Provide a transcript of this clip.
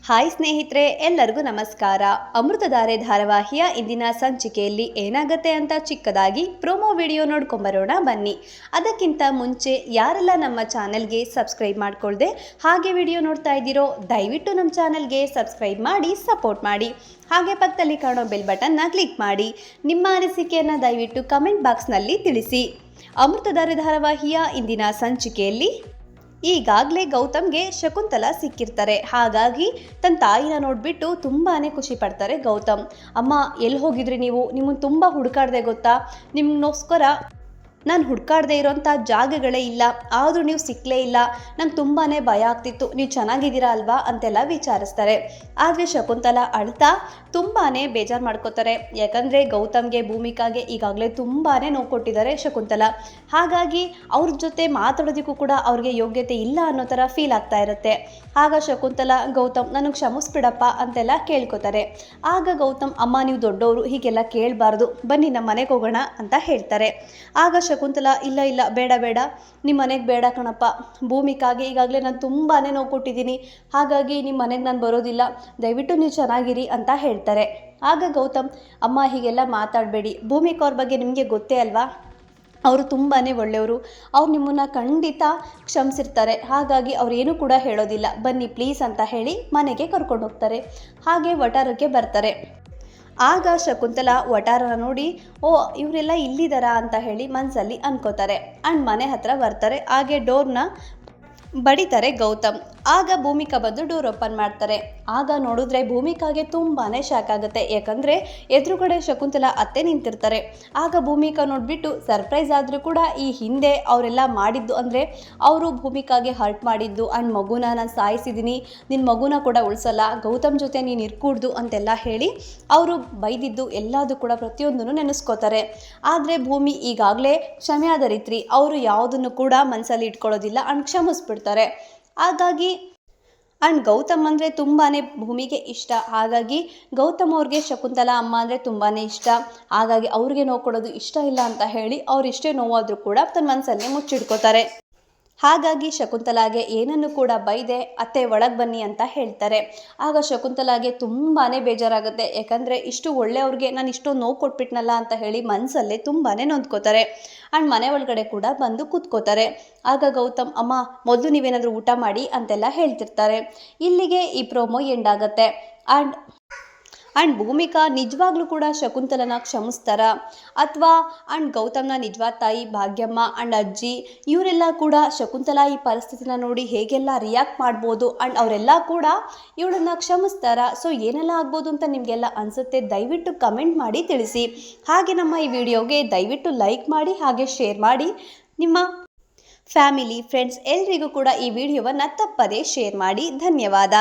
Hi ಸ್ನೇಹಿತರೆ, ಎಲ್ಲರಿಗೂ ನಮಸ್ಕಾರ. ಅಮೃತಧಾರೆ ಧಾರಾವಾಹಿಯ ಇಂದಿನ ಸಂಚಿಕೆಯಲ್ಲಿ ಏನಾಗುತ್ತೆ ಅಂತ ಚಿಕ್ಕದಾಗಿ ಪ್ರೋಮೋ ವಿಡಿಯೋ ನೋಡ್ಕೊಂಬರೋಣ ಬನ್ನಿ. ಅದಕ್ಕಿಂತ ಮುಂಚೆ ಯಾರೆಲ್ಲ ನಮ್ಮ ಚಾನೆಲ್ಗೆ ಸಬ್ಸ್ಕ್ರೈಬ್ ಮಾಡ್ಕೊಳ್ದೆ ಹಾಗೆ ವಿಡಿಯೋ ನೋಡ್ತಾ ಇದ್ದೀರೋ ದಯವಿಟ್ಟು ನಮ್ಮ ಚಾನೆಲ್ಗೆ ಸಬ್ಸ್ಕ್ರೈಬ್ ಮಾಡಿ ಸಪೋರ್ಟ್ ಮಾಡಿ. ಹಾಗೆ ಪಕ್ಕದಲ್ಲಿ ಕಾಣೋ ಬೆಲ್ ಬಟನ್ನ ಕ್ಲಿಕ್ ಮಾಡಿ. ನಿಮ್ಮ ಅನಿಸಿಕೆಯನ್ನು ದಯವಿಟ್ಟು ಕಮೆಂಟ್ ಬಾಕ್ಸ್ನಲ್ಲಿ ತಿಳಿಸಿ. ಅಮೃತಧಾರೆ ಧಾರಾವಾಹಿಯ ಇಂದಿನ ಸಂಚಿಕೆಯಲ್ಲಿ ಈಗಾಗಲೇ ಗೌತಮ್ಗೆ ಶಕುಂತಲಾ ಸಿಕ್ಕಿರ್ತಾರೆ. ಹಾಗಾಗಿ ತನ್ನ ತಾಯಿನ ನೋಡಿಬಿಟ್ಟು ತುಂಬಾ ಖುಷಿ ಪಡ್ತಾರೆ ಗೌತಮ್. ಅಮ್ಮ, ಎಲ್ಲಿ ಹೋಗಿದ್ರಿ ನೀವು? ನಿಮ್ಮನ್ನು ತುಂಬ ಹುಡುಕಾಡ್ದೆ ಗೊತ್ತಾ? ನಿಮ್ಮಗೋಸ್ಕರ ನಾನು ಹುಡ್ಕಾಡದೆ ಇರೋಂಥ ಜಾಗಗಳೇ ಇಲ್ಲ, ಆದರೂ ನೀವು ಸಿಕ್ಕಲೇ ಇಲ್ಲ. ನಂಗೆ ತುಂಬಾ ಭಯ ಆಗ್ತಿತ್ತು. ನೀವು ಚೆನ್ನಾಗಿದ್ದೀರಾ ಅಲ್ವಾ ಅಂತೆಲ್ಲ ವಿಚಾರಿಸ್ತಾರೆ. ಆದರೆ ಶಕುಂತಲಾ ಅಳ್ತಾ ತುಂಬಾ ಬೇಜಾರು ಮಾಡ್ಕೋತಾರೆ. ಯಾಕಂದರೆ ಗೌತಮ್ಗೆ, ಭೂಮಿಕಾಗೆ ಈಗಾಗಲೇ ತುಂಬಾ ನೋವು ಕೊಟ್ಟಿದ್ದಾರೆ ಶಕುಂತಲಾ. ಹಾಗಾಗಿ ಅವ್ರ ಜೊತೆ ಮಾತಾಡೋದಕ್ಕೂ ಕೂಡ ಅವ್ರಿಗೆ ಯೋಗ್ಯತೆ ಇಲ್ಲ ಅನ್ನೋ ಥರ ಫೀಲ್ ಆಗ್ತಾ ಇರುತ್ತೆ. ಆಗ ಶಕುಂತಲಾ, ಗೌತಮ್ ನನಗೆ ಕ್ಷಮಿಸ್ಬಿಡಪ್ಪ ಅಂತೆಲ್ಲ ಕೇಳ್ಕೊತಾರೆ. ಆಗ ಗೌತಮ್, ಅಮ್ಮ ನೀವು ದೊಡ್ಡವರು, ಹೀಗೆಲ್ಲ ಕೇಳಬಾರ್ದು, ಬನ್ನಿ ನಮ್ಮ ಮನೆಗೆ ಹೋಗೋಣ ಅಂತ ಹೇಳ್ತಾರೆ. ಆಗ ಶಕುಂತಲಾ, ಇಲ್ಲ ಬೇಡ ನಿಮ್ಮ ಮನೆಗೆ ಬೇಡ ಕಣಪ್ಪ. ಭೂಮಿಕಾಗೆ ಈಗಾಗಲೇ ನಾನು ತುಂಬಾ ನೋವು ಕೊಟ್ಟಿದ್ದೀನಿ. ಹಾಗಾಗಿ ನಿಮ್ಮ ಮನೆಗೆ ನಾನು ಬರೋದಿಲ್ಲ, ದಯವಿಟ್ಟು ನೀವು ಚೆನ್ನಾಗಿರಿ ಅಂತ ಹೇಳ್ತಾರೆ. ಆಗ ಗೌತಮ್, ಅಮ್ಮ ಹೀಗೆಲ್ಲ ಮಾತಾಡಬೇಡಿ. ಭೂಮಿಕಾ ಅವ್ರ ಬಗ್ಗೆ ನಿಮಗೆ ಗೊತ್ತೇ ಅಲ್ವಾ, ಅವರು ತುಂಬಾ ಒಳ್ಳೆಯವರು. ಅವ್ರು ನಿಮ್ಮನ್ನು ಖಂಡಿತ ಕ್ಷಮಿಸಿರ್ತಾರೆ. ಹಾಗಾಗಿ ಅವರೇನು ಕೂಡ ಹೇಳೋದಿಲ್ಲ, ಬನ್ನಿ ಪ್ಲೀಸ್ ಅಂತ ಹೇಳಿ ಮನೆಗೆ ಕರ್ಕೊಂಡು ಹೋಗ್ತಾರೆ. ಹಾಗೆ ವಟಾರಕ್ಕೆ ಬರ್ತಾರೆ. ಆಗ ಶಕುಂತಲಾ ವಟಾರನ ನೋಡಿ, ಓ ಇವರೆಲ್ಲ ಇಲ್ಲಿದ್ದಾರಾ ಅಂತ ಹೇಳಿ ಮನಸ್ಸಲ್ಲಿ ಅನ್ಕೋತಾರೆ. ಆ್ಯಂಡ್ ಮನೆ ಹತ್ರ ಬರ್ತಾರೆ. ಹಾಗೆ ಡೋರ್ನ ಬಡಿತಾರೆ ಗೌತಮ್. ಆಗ ಭೂಮಿಕಾ ಬಂದು ಡೋರ್ ಓಪನ್ ಮಾಡ್ತಾರೆ. ಆಗ ನೋಡಿದ್ರೆ ಭೂಮಿಕಾಗೆ ತುಂಬಾ ಶಾಕ್ ಆಗುತ್ತೆ. ಯಾಕಂದರೆ ಎದುರುಗಡೆ ಶಕುಂತಲಾ ಅತ್ತೆ ನಿಂತಿರ್ತಾರೆ. ಆಗ ಭೂಮಿಕಾ ನೋಡಿಬಿಟ್ಟು ಸರ್ಪ್ರೈಸ್ ಆದರೂ ಕೂಡ ಈ ಹಿಂದೆ ಅವರೆಲ್ಲ ಮಾಡಿದ್ದು, ಅಂದರೆ ಅವರು ಭೂಮಿಕಾಗೆ ಹರ್ಟ್ ಮಾಡಿದ್ದು ಆ್ಯಂಡ್ ಮಗುನ ನಾನು ಸಾಯಿಸಿದ್ದೀನಿ, ನಿನ್ನ ಮಗುನ ಕೂಡ ಉಳಿಸಲ್ಲ, ಗೌತಮ್ ಜೊತೆ ನೀನು ಇರ್ಕೂಡ್ದು ಅಂತೆಲ್ಲ ಹೇಳಿ ಅವರು ಬೈದಿದ್ದು ಎಲ್ಲದೂ ಕೂಡ ಪ್ರತಿಯೊಂದನ್ನು ನೆನೆಸ್ಕೋತಾರೆ. ಆದರೆ ಭೂಮಿ ಈಗಾಗಲೇ ಕ್ಷಮೆಯಾದರಿತ್ರಿ. ಅವರು ಯಾವುದನ್ನು ಕೂಡ ಮನಸ್ಸಲ್ಲಿ ಇಟ್ಕೊಳ್ಳೋದಿಲ್ಲ ಆ್ಯಂಡ್ ಕ್ಷಮಿಸ್ಬಿಡ್ತಾರೆ. ಹಾಗಾಗಿ ಆ್ಯಂಡ್ ಗೌತಮ್ ಅಂದರೆ ತುಂಬಾ ಭೂಮಿಗೆ ಇಷ್ಟ. ಹಾಗಾಗಿ ಗೌತಮ್ ಅವ್ರಿಗೆ ಶಕುಂತಲಾ ಅಮ್ಮ ಅಂದರೆ ತುಂಬಾ ಇಷ್ಟ. ಹಾಗಾಗಿ ಅವ್ರಿಗೆ ನೋವು ಕೊಡೋದು ಇಷ್ಟ ಇಲ್ಲ ಅಂತ ಹೇಳಿ ಅವರಿಷ್ಟೇ ನೋವಾದರೂ ಕೂಡ ತನ್ನ ಮನಸ್ಸನ್ನೇ ಮುಚ್ಚಿಡ್ಕೋತಾರೆ. ಹಾಗಾಗಿ ಶಕುಂತಲಾಗೆ ಏನನ್ನು ಕೂಡ ಬೈದೆ ಅತ್ತೆ ಒಳಗೆ ಬನ್ನಿ ಅಂತ ಹೇಳ್ತಾರೆ. ಆಗ ಶಕುಂತಲಾಗೆ ತುಂಬಾ ಬೇಜಾರಾಗುತ್ತೆ. ಯಾಕಂದರೆ ಇಷ್ಟು ಒಳ್ಳೆಯವ್ರಿಗೆ ನಾನು ಇಷ್ಟೊಂದು ನೋವು ಕೊಟ್ಬಿಟ್ನಲ್ಲ ಅಂತ ಹೇಳಿ ಮನಸ್ಸಲ್ಲೇ ತುಂಬಾ ನೊಂದ್ಕೋತಾರೆ. ಆ್ಯಂಡ್ ಮನೆ ಒಳಗಡೆ ಕೂಡ ಬಂದು ಕೂತ್ಕೋತಾರೆ. ಆಗ ಗೌತಮ್, ಅಮ್ಮ ಮೊದಲು ನೀವೇನಾದರೂ ಊಟ ಮಾಡಿ ಅಂತೆಲ್ಲ ಹೇಳ್ತಿರ್ತಾರೆ. ಇಲ್ಲಿಗೆ ಈ ಪ್ರೋಮೋ ಎಂಡ್ ಆಗುತ್ತೆ. ಆ್ಯಂಡ್ ಭೂಮಿಕಾ ನಿಜವಾಗ್ಲೂ ಕೂಡ ಶಕುಂತಲನ ಕ್ಷಮಿಸ್ತಾರ, ಅಥವಾ ಗೌತಮ್ನ ನಿಜವಾದ ತಾಯಿ ಭಾಗ್ಯಮ್ಮ ಆ್ಯಂಡ್ ಅಜ್ಜಿ ಇವರೆಲ್ಲ ಕೂಡ ಶಕುಂತಲಾ ಈ ಪರಿಸ್ಥಿತಿನ ನೋಡಿ ಹೇಗೆಲ್ಲ ರಿಯಾಕ್ಟ್ ಮಾಡ್ಬೋದು ಆ್ಯಂಡ್ ಅವರೆಲ್ಲ ಕೂಡ ಇವಳನ್ನು ಕ್ಷಮಿಸ್ತಾರ. ಸೊ ಏನೆಲ್ಲ ಆಗ್ಬೋದು ಅಂತ ನಿಮಗೆಲ್ಲ ಅನಿಸುತ್ತೆ, ದಯವಿಟ್ಟು ಕಮೆಂಟ್ ಮಾಡಿ ತಿಳಿಸಿ. ಹಾಗೆ ನಮ್ಮ ಈ ವಿಡಿಯೋಗೆ ದಯವಿಟ್ಟು ಲೈಕ್ ಮಾಡಿ ಹಾಗೆ ಶೇರ್ ಮಾಡಿ. ನಿಮ್ಮ ಫ್ಯಾಮಿಲಿ ಫ್ರೆಂಡ್ಸ್ ಎಲ್ರಿಗೂ ಕೂಡ ಈ ವಿಡಿಯೋವನ್ನು ತಪ್ಪದೇ ಶೇರ್ ಮಾಡಿ. ಧನ್ಯವಾದ.